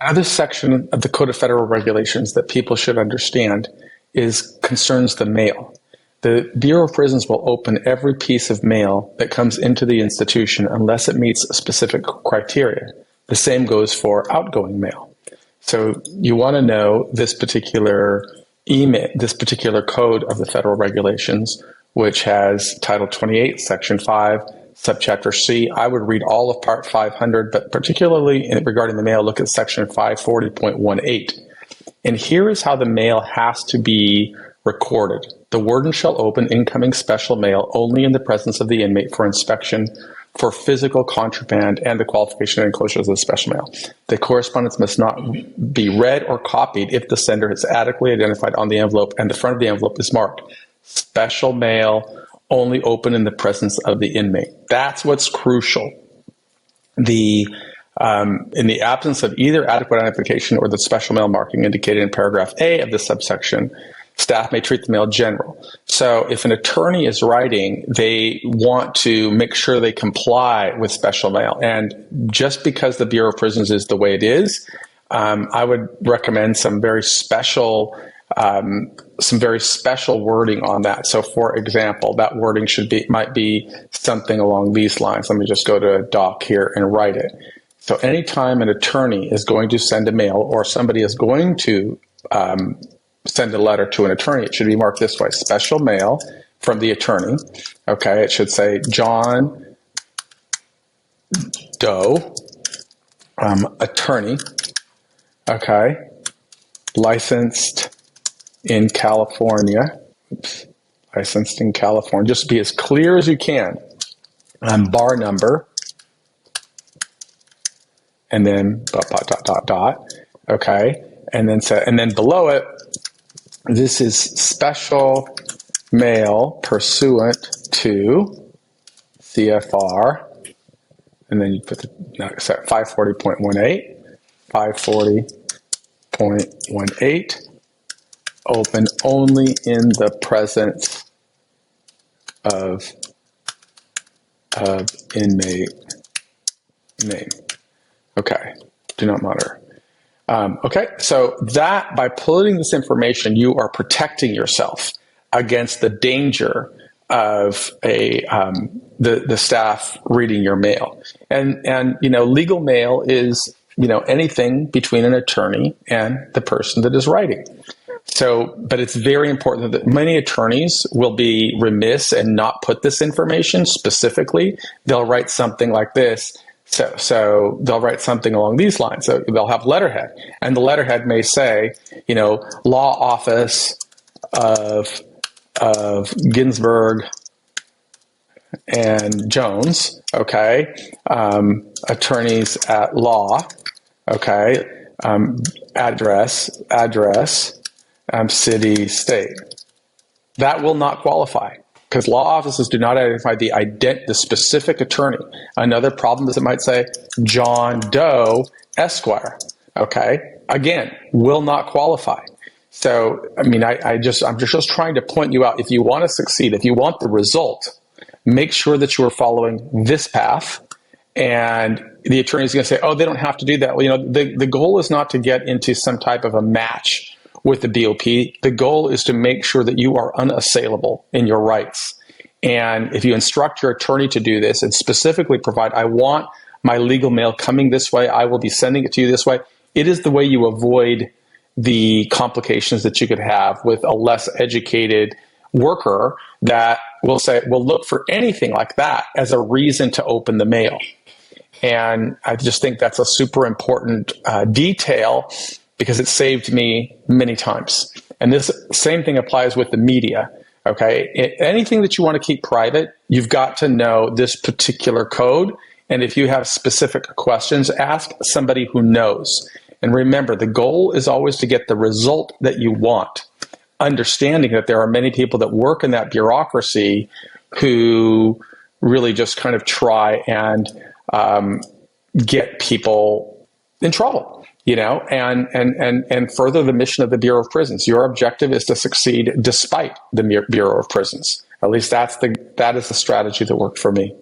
Another section of the Code of Federal Regulations that people should understand concerns the mail. The Bureau of Prisons will open every piece of mail that comes into the institution unless it meets a specific criteria. The same goes for outgoing mail. So you want to know this particular this particular code of the federal regulations, which has Title 28, Section 5, Subchapter C. I would read all of Part 500, but particularly regarding the mail, look at Section 540.18. And here is how the mail has to be recorded. The warden shall open incoming special mail only in the presence of the inmate for inspection for physical contraband and the qualification and enclosures of the special mail. The correspondence must not be read or copied if the sender is adequately identified on the envelope and the front of the envelope is marked special mail only open in the presence of the inmate. That's what's crucial. In the absence of either adequate identification or the special mail marking indicated in paragraph A of the subsection, staff may treat the mail general. So if an attorney is writing, they want to make sure they comply with special mail. And just because the Bureau of Prisons is the way it is, I would recommend some very special wording on that. So for example, that wording might be something along these lines. Let me just go to a doc here and write it. So anytime an attorney is going to send a mail or somebody is going to send a letter to an attorney, it should be marked this way: special mail from the attorney. Okay, it should say John Doe, attorney. Okay, licensed in California. Licensed in California. Just be as clear as you can. Bar number. And then dot. Okay, and then below it, this is special mail pursuant to CFR, and then you put the 540.18, 540.18, open only in the presence of inmate name. Okay, do not monitor. Okay, so that by putting this information, you are protecting yourself against the danger of the staff reading your mail. And legal mail is anything between an attorney and the person that is writing. So, but it's very important that many attorneys will be remiss and not put this information specifically. They'll write something like this. So they'll write something along these lines. So they'll have letterhead, and the letterhead may say, law office of Ginsburg and Jones. Okay, attorneys at law. Okay, address, city, state. That will not qualify, because law offices do not identify the specific attorney. Another problem is it might say John Doe, Esquire. Okay, again, will not qualify. So, I'm just trying to point you out. If you want to succeed, if you want the result, make sure that you are following this path. And the attorney is going to say, "Oh, they don't have to do that." Well, the goal is not to get into some type of a match with the BOP. The goal is to make sure that you are unassailable in your rights. And if you instruct your attorney to do this and specifically provide, I want my legal mail coming this way, I will be sending it to you this way, it is the way you avoid the complications that you could have with a less educated worker that will look for anything like that as a reason to open the mail. And I just think that's a super important detail, because it saved me many times. And this same thing applies with the media. Okay, anything that you want to keep private, you've got to know this particular code. And if you have specific questions, ask somebody who knows. And remember, the goal is always to get the result that you want, understanding that there are many people that work in that bureaucracy who really just kind of try and get people in trouble. And further the mission of the Bureau of Prisons. Your objective is to succeed despite the Bureau of Prisons. At least that is the strategy that worked for me.